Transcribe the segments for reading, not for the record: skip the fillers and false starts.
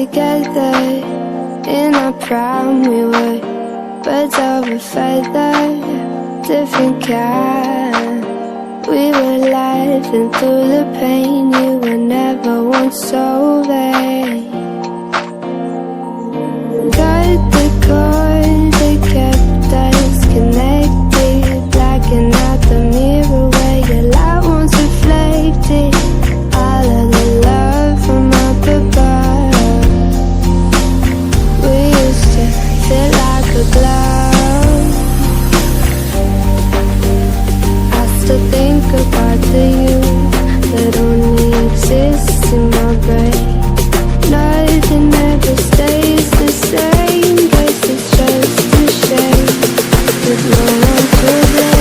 together. In our prime we were birds of a feather, different kind. We were laughing through the pain. You were never once so vain. Cut the cord that kept us connected, blacking out the mirror where your light once reflected. All of the love from up above, we used to feel like a glove. I still think about the you that only exists in my brain. Nothing ever stays the same. Guess it's just a shame with no one to blame.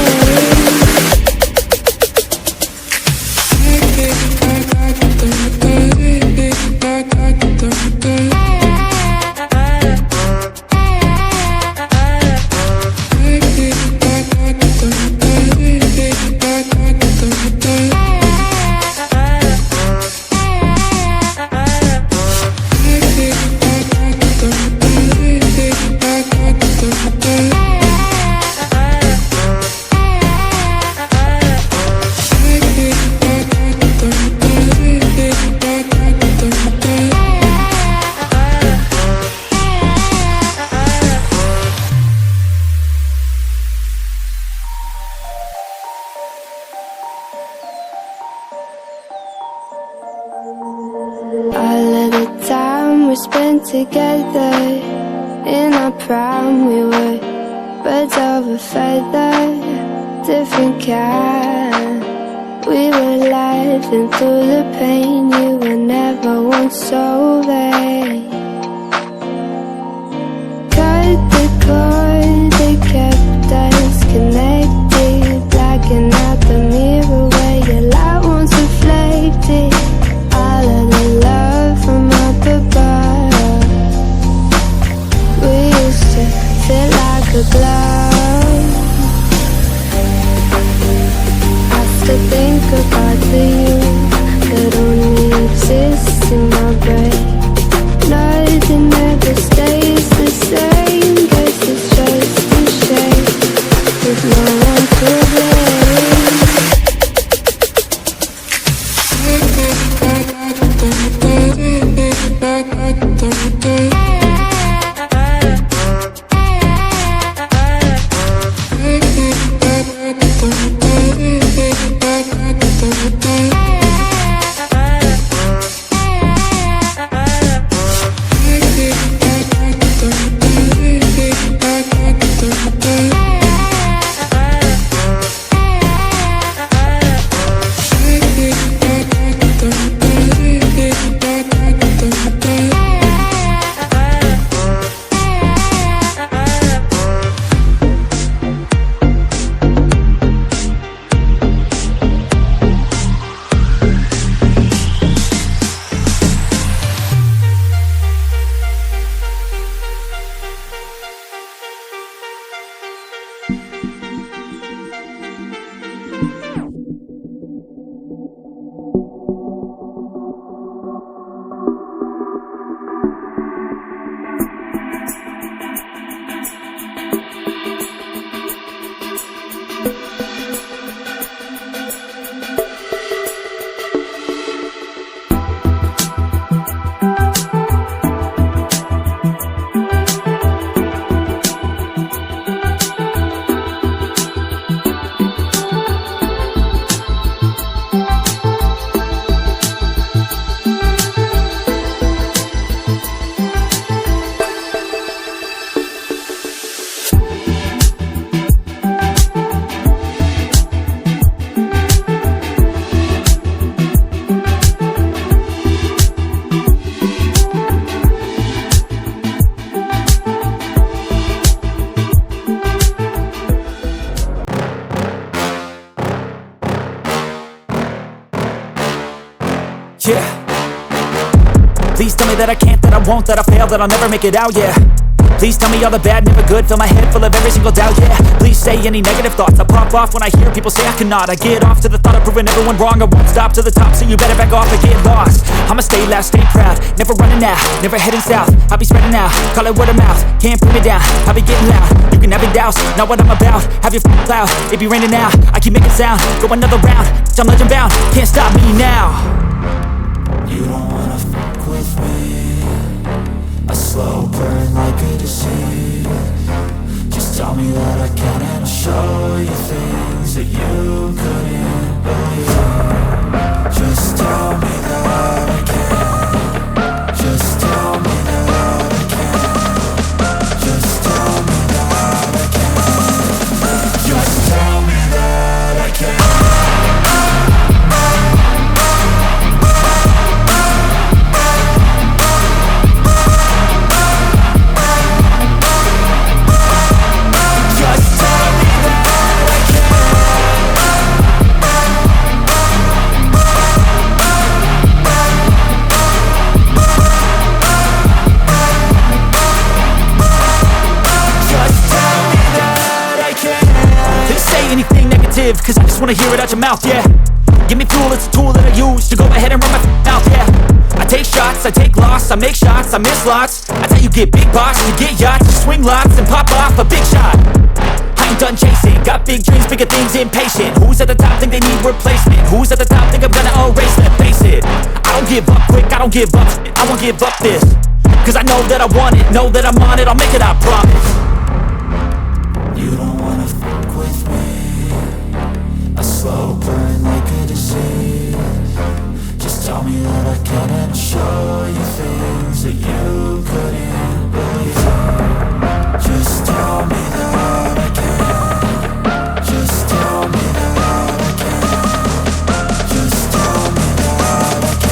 All of the time we spent together. In our prime we were birds of a feather, different kind. We were laughing through the pain. You were never once so vain. Cut the cord that kept us connected, blacking out the mirror where your light once reflected. All of the love from up above, we used to feel like a glove. I still think about the you that only exists in my brain. Nothing ever stays the same. Guess it's just a shame with no one to blame. Yeah. Please tell me that I can't, that I won't, that I fail, that I'll never make it out, yeah. Please tell me all the bad, never good. Fill my head full of every single doubt, yeah. Please say any negative thoughts. I pop off when I hear people say I cannot. I get off to the thought of proving everyone wrong. I won't stop to the top, so you better back off and get lost. I'ma stay loud, stay proud, never running out, never heading south. I'll be spreading out, call it word of mouth. Can't put me down, I'll be getting loud. You can have your doubts, not what I'm about. Have your cloud, it be raining now. I keep making sound, go another round. I'm legend bound, can't stop me now. You don't wanna fuck with me. A slow burn like a disease. Just tell me that I can and I'll show you things that you couldn't believe. Just tell me that I can. Just tell me that I can. Just tell me that I can. Just tell me that I can. Cause I just wanna hear it out your mouth, yeah. Give me fuel, it's a tool that I use to go ahead and run my mouth, yeah. I take shots, I take loss, I make shots, I miss lots. That's how you get big boss, you get yachts, you swing lots and pop off a big shot. I ain't done chasing, got big dreams, bigger things, impatient. Who's at the top think they need replacement? Who's at the top think I'm gonna erase them? Face it, I don't give up quick, I don't give up shit, I won't give up this. Cause I know that I want it, know that I'm on it, I'll make it, I promise. You don't wanna fuck with me. A slow burn like a disease. Just tell me that I can and I'll show you things that you couldn't believe. Just tell me that I can. Just tell me that I can. Just tell me that I can.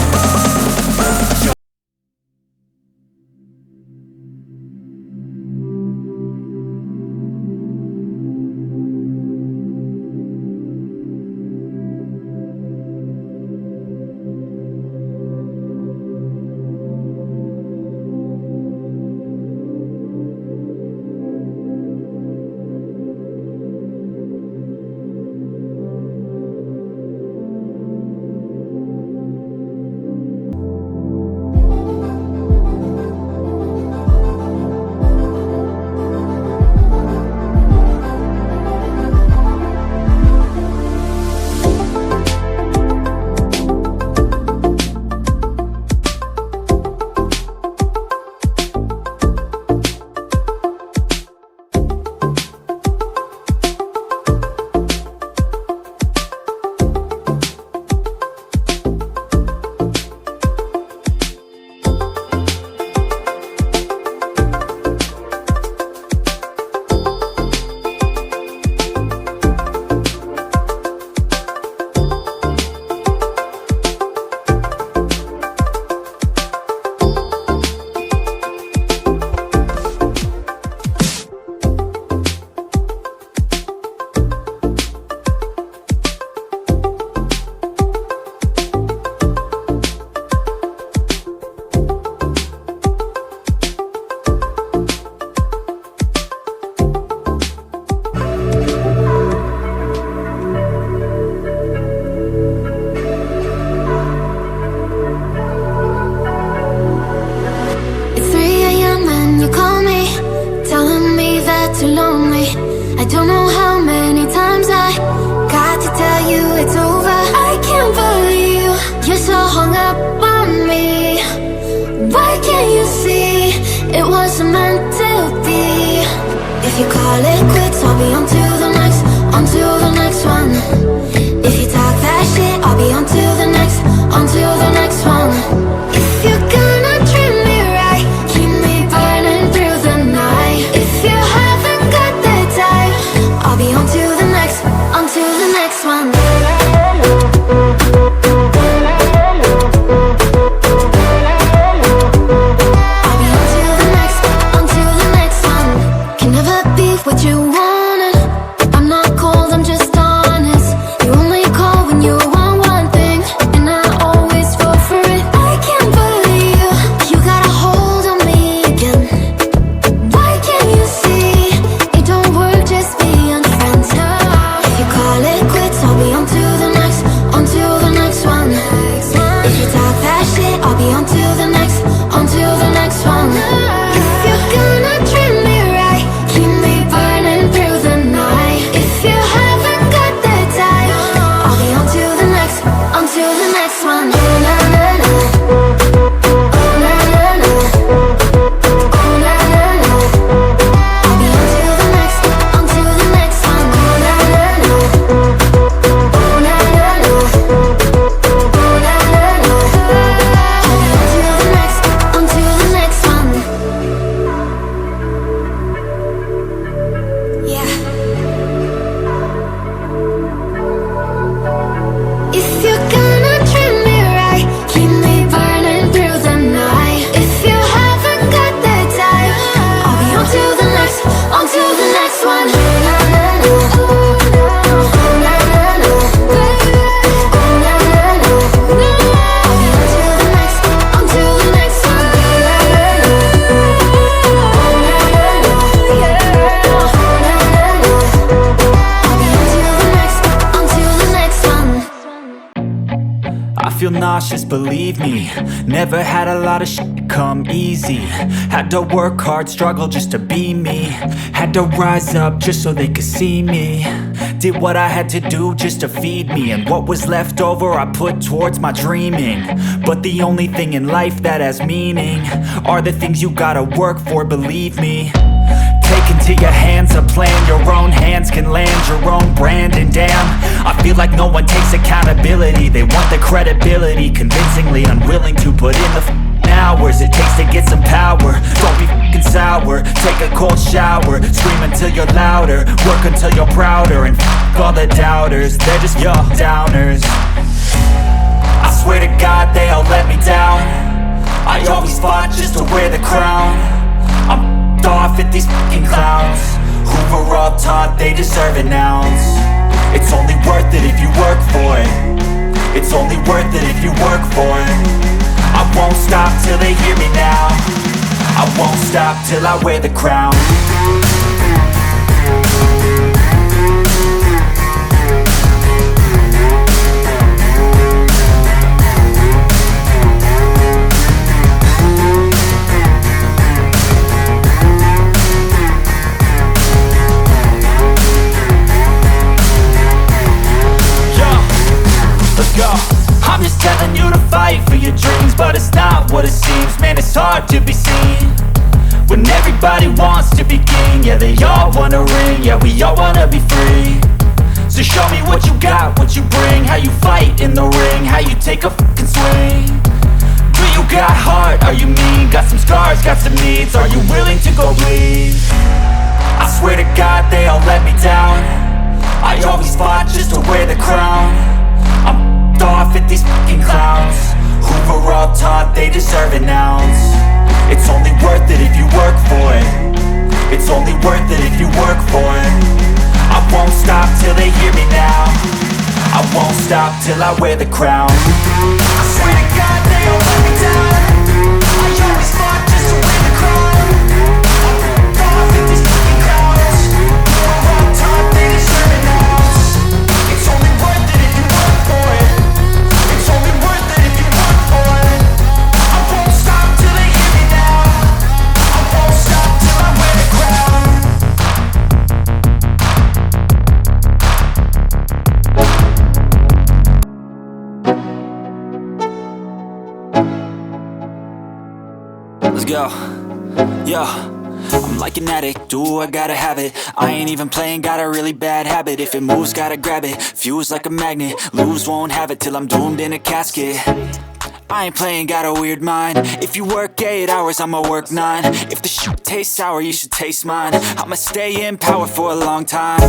I don't know how many times I got to tell you it's over. I can't believe you're so hung up on me. Why can't you see it wasn't meant to be? If you call it quits, I'll be on to the next one. If you talk that shit, I'll be on to the next one. If you're gonna treat me right, keep me burning through the night. If you haven't got the time, I'll be on to the next one. I'll be on to the next one. Can never be what you wanted. nauseous, believe me. Never had a lot of shit come easy. Had to work hard, struggle just to be me. Had to rise up just so they could see me. Did what I had to do just to feed me, and what was left over I put towards my dreaming. But the only thing in life that has meaning are the things you gotta work for, believe me. Take into your hands a plan, your own hands can land your own brand. And damn, I feel like no one takes accountability. They want the credibility, convincingly unwilling to put in the hours it takes to get some power. Don't be f***ing sour, take a cold shower. Scream until you're louder, work until you're prouder. And f*** all the doubters, they're just your downers. I swear to God they all let me down. I always fought just to wear the crown. I'm off at these fucking clowns who were all taught they deserve an ounce. It's only worth it if you work for it. It's only worth it if you work for it. I won't stop till they hear me now. I won't stop till I wear the crown. I'm just telling you to fight for your dreams, but it's not what it seems. Man, it's hard to be seen when everybody wants to be king. Yeah, they all wanna ring, yeah, we all wanna be free. So show me what you got, what you bring, how you fight in the ring, how you take a fucking swing. Do you got heart, are you mean? Got some scars, got some needs, are you willing to go bleed? I swear to God they all let me down. I always fought just to wear the crown. I'm off at these fucking clowns who were all taught they deserve an ounce. It's only worth it if you work for it. It's only worth it if you work for it. I won't stop till they hear me now. I won't stop till I wear the crown. I swear to God they all let me down. I always fought just to wear the crown. I'm off at these fucking clowns who were all taught they deserve an ounce. It's only worth it if you work for it. It's only worth it if you work for it. I won't stop till they hear me now. I won't stop till I wear the crown. Let's go. Yo, I'm like an addict, do I gotta have it. I ain't even playing, got a really bad habit. If it moves, gotta grab it, fuse like a magnet. Lose, won't have it till I'm doomed in a casket. I ain't playing, got a weird mind. If you work 8 hours, I'ma work 9. If the shit tastes sour, you should taste mine. I'ma stay in power for a long time.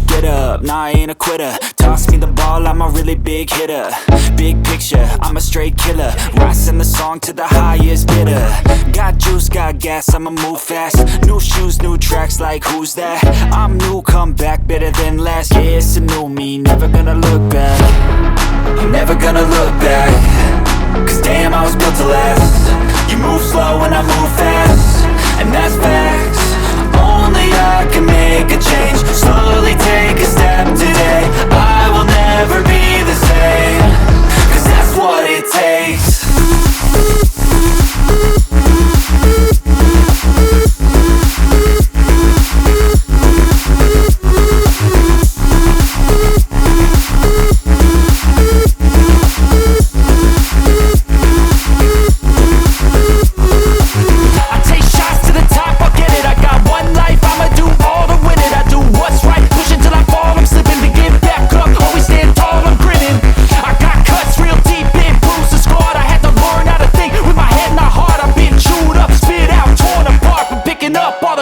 Get up, nah, I ain't a quitter. Toss me the ball, I'm a really big hitter. Big picture, I'm a straight killer. Rising the song to the highest bidder. Got juice, got gas, I'ma move fast. New shoes, new tracks, like who's that? I'm new, come back, better than last. Yeah, it's a new me, never gonna look back. I'm never gonna look back. Cause damn, I was built to last. You move slow and I move fast, and that's facts. Only I can make a change. Slowly take a step today. I will never be the same. Cause that's what it takes.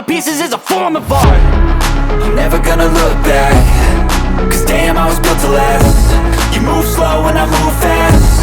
Pieces is a form of art. I'm never gonna look back. Cause damn, I was built to last. You move slow and I move fast.